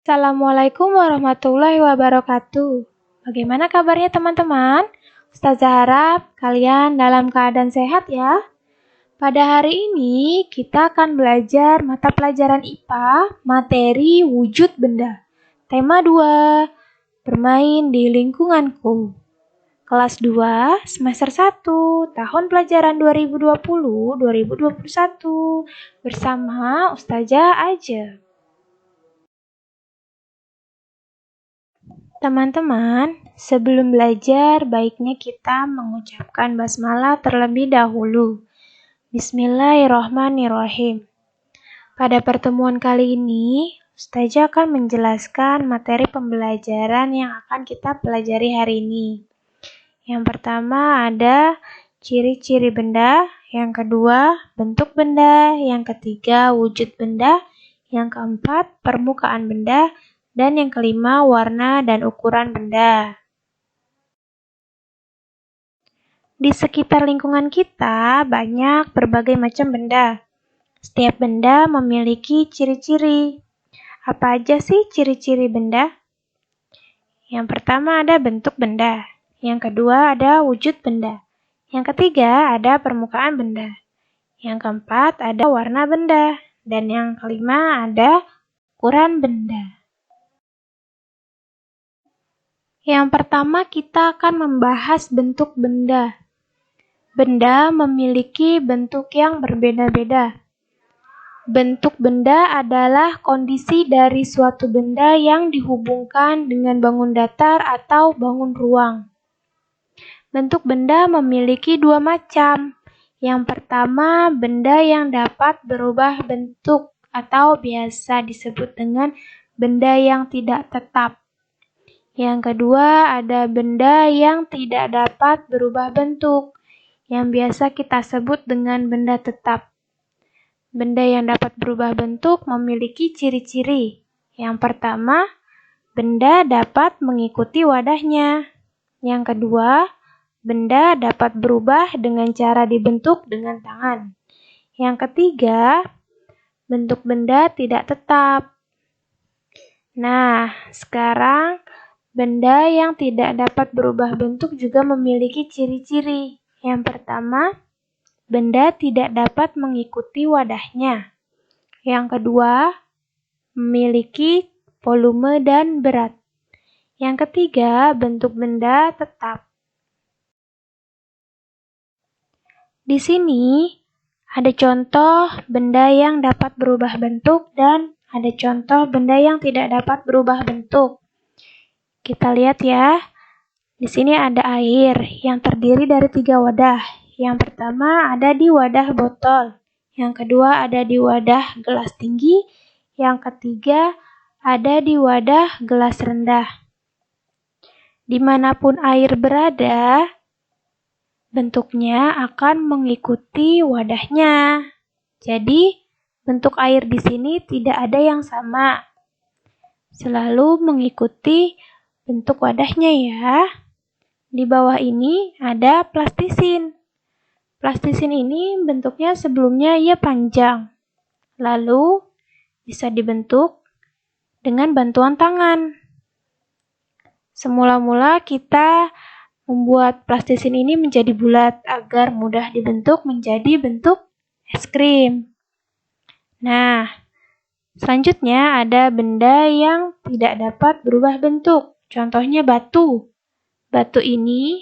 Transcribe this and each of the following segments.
Assalamualaikum warahmatullahi wabarakatuh. Bagaimana kabarnya teman-teman? Ustazah harap kalian dalam keadaan sehat ya. Pada hari ini kita akan belajar mata pelajaran IPA, materi wujud benda. Tema 2, bermain di lingkunganku. Kelas 2, semester 1, tahun pelajaran 2020-2021 bersama Ustazah Aja. Teman-teman, sebelum belajar, baiknya kita mengucapkan basmalah terlebih dahulu. Bismillahirrahmanirrahim. Pada pertemuan kali ini, Ustazah akan menjelaskan materi pembelajaran yang akan kita pelajari hari ini. Yang pertama ada ciri-ciri benda, yang kedua bentuk benda, yang ketiga wujud benda, yang keempat permukaan benda, dan yang kelima, warna dan ukuran benda. Di sekitar lingkungan kita banyak berbagai macam benda. Setiap benda memiliki ciri-ciri. Apa aja sih ciri-ciri benda? Yang pertama ada bentuk benda. Yang kedua ada wujud benda. Yang ketiga ada permukaan benda. Yang keempat ada warna benda. Dan yang kelima ada ukuran benda. Yang pertama kita akan membahas bentuk benda. Benda memiliki bentuk yang berbeda-beda. Bentuk benda adalah kondisi dari suatu benda yang dihubungkan dengan bangun datar atau bangun ruang. Bentuk benda memiliki dua macam. Yang pertama, benda yang dapat berubah bentuk atau biasa disebut dengan benda yang tidak tetap. Yang kedua, ada benda yang tidak dapat berubah bentuk, yang biasa kita sebut dengan benda tetap. Benda yang dapat berubah bentuk memiliki ciri-ciri. Yang pertama, benda dapat mengikuti wadahnya. Yang kedua, benda dapat berubah dengan cara dibentuk dengan tangan. Yang ketiga, bentuk benda tidak tetap. Nah, sekarang benda yang tidak dapat berubah bentuk juga memiliki ciri-ciri. Yang pertama, benda tidak dapat mengikuti wadahnya. Yang kedua, memiliki volume dan berat. Yang ketiga, bentuk benda tetap. Di sini ada contoh benda yang dapat berubah bentuk dan ada contoh benda yang tidak dapat berubah bentuk. Kita lihat ya, di sini ada air yang terdiri dari 3 wadah. Yang pertama ada di wadah botol, yang kedua ada di wadah gelas tinggi, yang ketiga ada di wadah gelas rendah. Dimanapun air berada, bentuknya akan mengikuti wadahnya. Jadi, bentuk air di sini tidak ada yang sama. Selalu mengikuti bentuk wadahnya ya. Di bawah ini ada plastisin. Plastisin ini bentuknya sebelumnya ia panjang. Lalu bisa dibentuk dengan bantuan tangan. Semula-mula kita membuat plastisin ini menjadi bulat agar mudah dibentuk menjadi bentuk es krim. Nah, selanjutnya ada benda yang tidak dapat berubah bentuk. Contohnya batu. Batu ini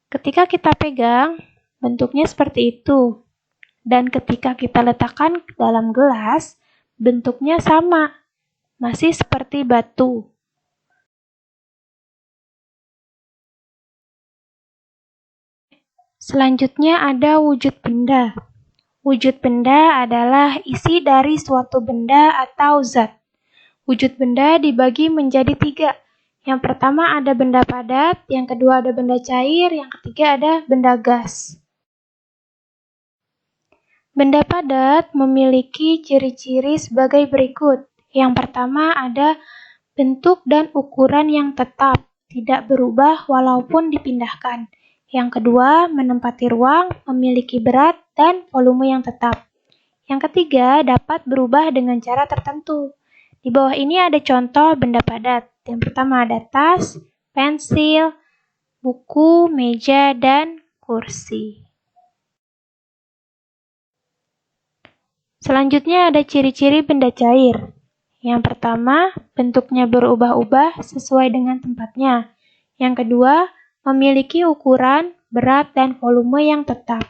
ketika kita pegang bentuknya seperti itu. Dan ketika kita letakkan ke dalam gelas, bentuknya sama. Masih seperti batu. Selanjutnya ada wujud benda. Wujud benda adalah isi dari suatu benda atau zat. Wujud benda dibagi menjadi 3. Yang pertama ada benda padat, yang kedua ada benda cair, yang ketiga ada benda gas. Benda padat memiliki ciri-ciri sebagai berikut. Yang pertama ada bentuk dan ukuran yang tetap, tidak berubah walaupun dipindahkan. Yang kedua, menempati ruang, memiliki berat dan volume yang tetap. Yang ketiga, dapat berubah dengan cara tertentu. Di bawah ini ada contoh benda padat. Yang pertama ada tas, pensil, buku, meja, dan kursi. Selanjutnya ada ciri-ciri benda cair. Yang pertama, bentuknya berubah-ubah sesuai dengan tempatnya. Yang kedua, memiliki ukuran, berat, dan volume yang tetap.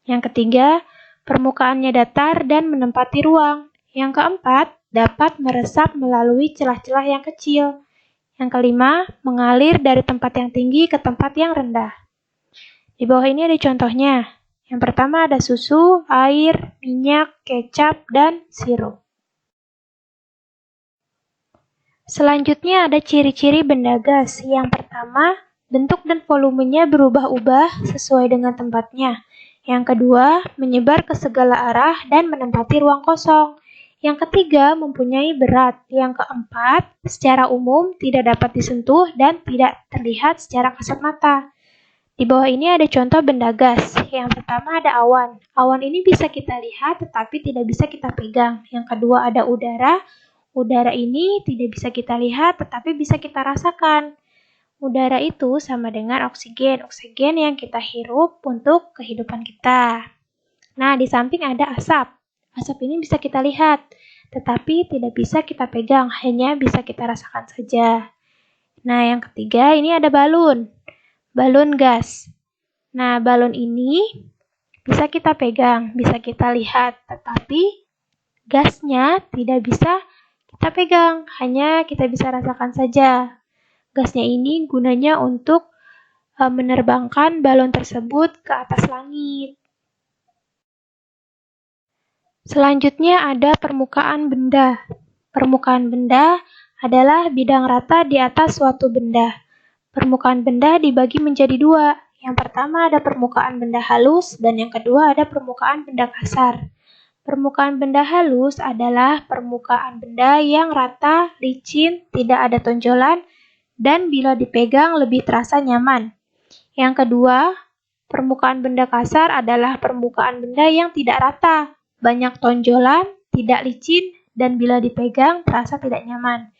Yang ketiga, permukaannya datar dan menempati ruang. Yang keempat, dapat meresap melalui celah-celah yang kecil. Yang kelima, mengalir dari tempat yang tinggi ke tempat yang rendah. Di bawah ini ada contohnya. Yang pertama ada susu, air, minyak, kecap, dan sirup. Selanjutnya ada ciri-ciri benda gas. Yang pertama, bentuk dan volumenya berubah-ubah sesuai dengan tempatnya. Yang kedua, menyebar ke segala arah dan menempati ruang kosong. Yang ketiga, mempunyai berat. Yang keempat, secara umum tidak dapat disentuh dan tidak terlihat secara kasat mata. Di bawah ini ada contoh benda gas. Yang pertama ada awan. Awan ini bisa kita lihat tetapi tidak bisa kita pegang. Yang kedua ada udara. Udara ini tidak bisa kita lihat tetapi bisa kita rasakan. Udara itu sama dengan oksigen. Oksigen yang kita hirup untuk kehidupan kita. Nah, di samping ada asap. Asap ini bisa kita lihat tetapi tidak bisa kita pegang, hanya bisa kita rasakan saja. Nah, yang ketiga ini ada balon. Balon gas. Nah, balon ini bisa kita pegang, bisa kita lihat, tetapi gasnya tidak bisa kita pegang, hanya kita bisa rasakan saja. Gasnya ini gunanya untuk menerbangkan balon tersebut ke atas langit. Selanjutnya ada permukaan benda. Permukaan benda adalah bidang rata di atas suatu benda. Permukaan benda dibagi menjadi dua. Yang pertama ada permukaan benda halus dan yang kedua ada permukaan benda kasar. Permukaan benda halus adalah permukaan benda yang rata, licin, tidak ada tonjolan, dan bila dipegang lebih terasa nyaman. Yang kedua, permukaan benda kasar adalah permukaan benda yang tidak rata, banyak tonjolan, tidak licin, dan bila dipegang terasa tidak nyaman.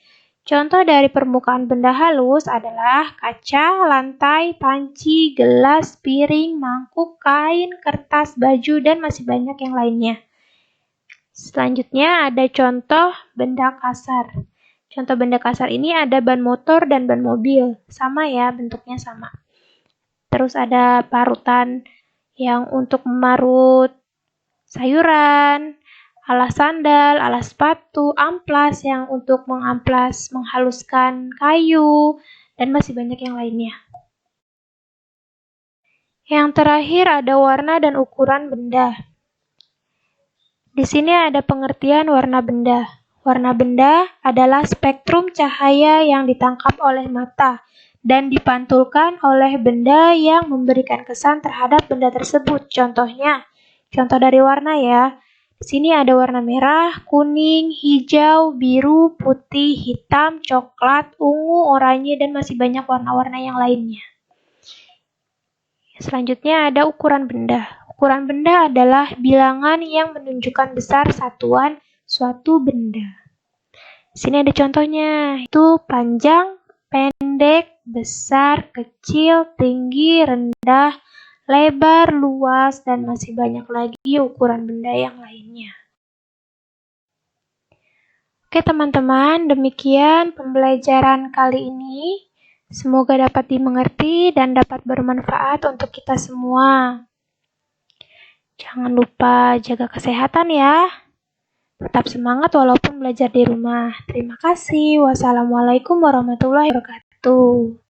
Contoh dari permukaan benda halus adalah kaca, lantai, panci, gelas, piring, mangkuk, kain, kertas, baju, dan masih banyak yang lainnya. Selanjutnya ada contoh benda kasar. Contoh benda kasar ini ada ban motor dan ban mobil. Sama ya, bentuknya sama. Terus ada parutan yang untuk memarut sayuran, alas sandal, alas sepatu, amplas yang untuk menghaluskan kayu, dan masih banyak yang lainnya. Yang terakhir ada warna dan ukuran benda. Di sini ada pengertian warna benda. Warna benda adalah spektrum cahaya yang ditangkap oleh mata dan dipantulkan oleh benda yang memberikan kesan terhadap benda tersebut. Contohnya, contoh dari warna ya. Di sini ada warna merah, kuning, hijau, biru, putih, hitam, coklat, ungu, oranye, dan masih banyak warna-warna yang lainnya. Selanjutnya ada ukuran benda. Ukuran benda adalah bilangan yang menunjukkan besar satuan suatu benda. Di sini ada contohnya, itu panjang, pendek, besar, kecil, tinggi, rendah, lebar, luas, dan masih banyak lagi ukuran benda yang lainnya. Oke teman-teman, demikian pembelajaran kali ini. Semoga dapat dimengerti dan dapat bermanfaat untuk kita semua. Jangan lupa jaga kesehatan ya. Tetap semangat walaupun belajar di rumah. Terima kasih. Wassalamualaikum warahmatullahi wabarakatuh.